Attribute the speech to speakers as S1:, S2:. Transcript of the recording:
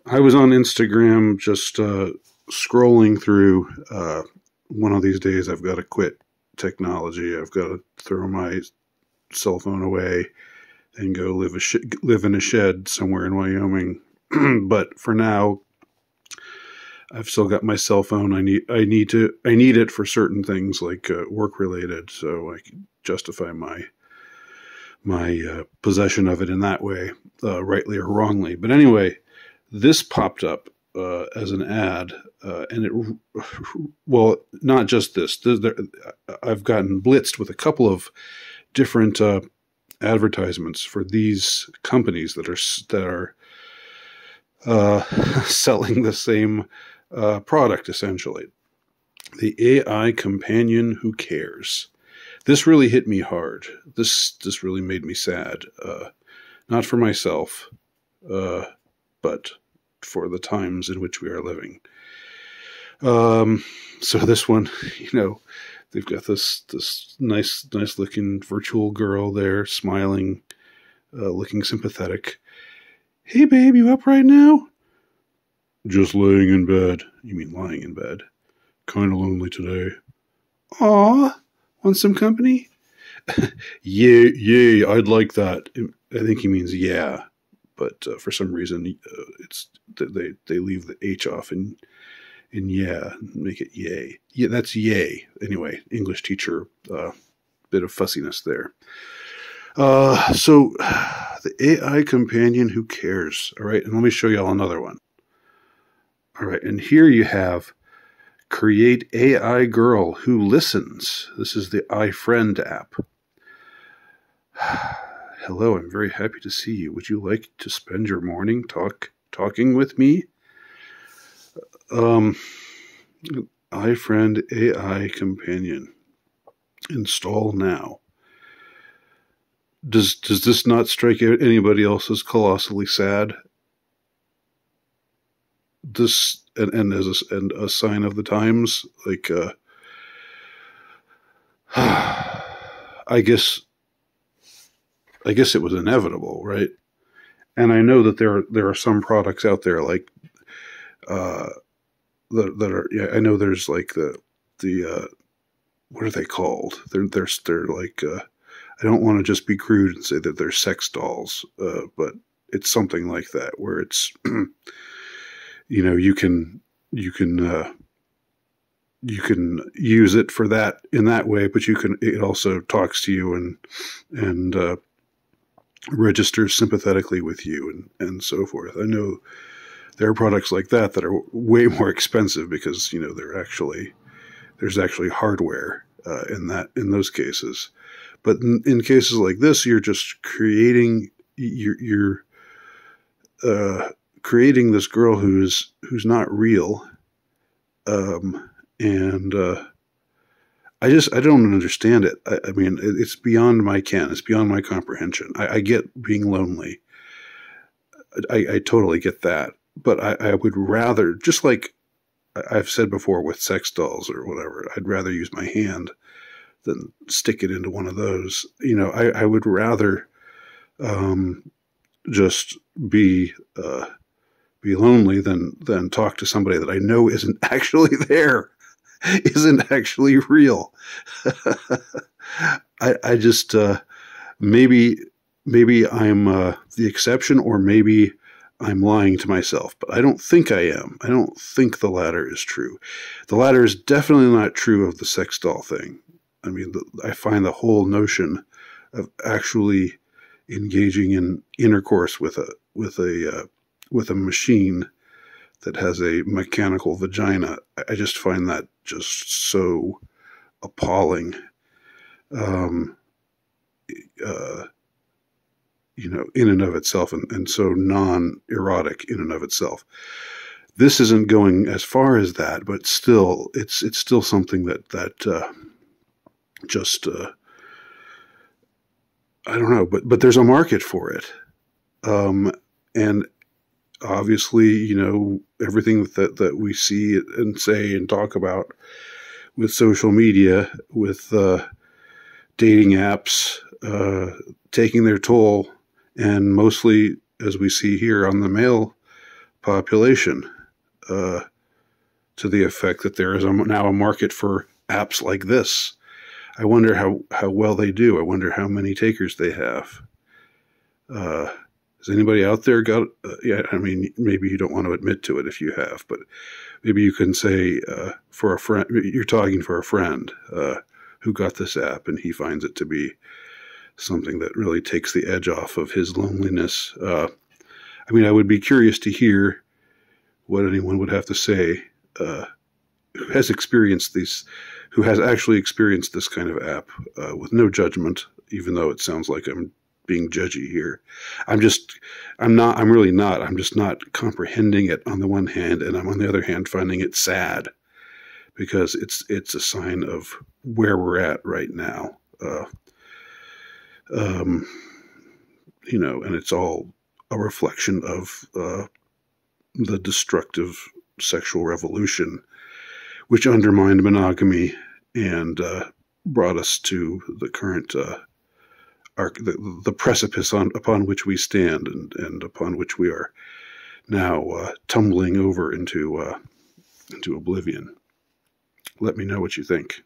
S1: I was on Instagram just scrolling through. One of these days, I've got to quit technology. I've got to throw my cell phone away and go live in a shed somewhere in Wyoming. But for now, I've still got my cell phone. I need it for certain things like work related, so I can justify my possession of it in that way, rightly or wrongly. But anyway, this popped up as an ad, and well, not just this. I've gotten blitzed with a couple of different advertisements for these companies that are selling the same product, essentially. The AI companion who cares. This really hit me hard. This really made me sad. Not for myself, but for the times in which we are living. So this one, they've got this nice looking virtual girl there, smiling, looking sympathetic. Hey, babe, you up right now? Just laying in bed. You mean lying in bed? Kind of lonely today. Aw, want some company? Yeah, I'd like that. I think he means yeah, but for some reason, it's they leave the H off in yeah, make it yay. Yeah, that's yay. Anyway, English teacher, bit of fussiness there. So the AI companion who cares. All right, and let me show y'all another one. All right, and here you have create AI girl who listens. This is the iFriend app. Hello, I'm very happy to see you. Would you like to spend your morning talking with me? iFriend AI companion. Install now. Does this not strike anybody else as colossally sad? This and as a sign of the times, like I guess it was inevitable, right? And I know that there are some products out there like that are, yeah, I know there's like the what are they called? They're like I don't want to just be crude and say that they're sex dolls, but it's something like that where it's you can use it for that in that way, but it also talks to you and registers sympathetically with you and so forth. I know there are products like that are way more expensive because there's actually hardware in those cases. But in cases like this, you're just creating you're creating this girl who's not real, and I don't understand it. I mean, it's beyond my ken. It's beyond my comprehension. I get being lonely. I totally get that. But I would rather, just like I've said before with sex dolls or whatever, I'd rather use my hand than stick it into one of those. I would rather just be lonely than talk to somebody that I know isn't actually there, isn't actually real. I just maybe I'm the exception, or maybe I'm lying to myself, but I don't think I am. I don't think the latter is true. The latter is definitely not true of the sex doll thing. I mean, I find the whole notion of actually engaging in intercourse with a machine that has a mechanical vagina, I just find that just so appalling. In and of itself, and so non-erotic in and of itself. This isn't going as far as that, but still, it's still something that just I don't know, but there's a market for it, and obviously, everything that we see and say and talk about with social media, with dating apps taking their toll, and mostly, as we see here on the male population, to the effect that there is now a market for apps like this. I wonder how well they do. I wonder how many takers they have. Has anybody out there got, yeah, I mean, maybe you don't want to admit to it if you have, but maybe you can say for a friend, you're talking for a friend who got this app and he finds it to be something that really takes the edge off of his loneliness. I mean, I would be curious to hear what anyone would have to say who has experienced these, who has actually experienced this kind of app with no judgment, even though it sounds like I'm being judgy here. I'm really not. I'm just not comprehending it on the one hand, and I'm on the other hand finding it sad because it's a sign of where we're at right now. You know, and it's all a reflection of the destructive sexual revolution, which undermined monogamy and brought us to the current the precipice upon which we stand and upon which we are now tumbling over into oblivion. Let me know what you think.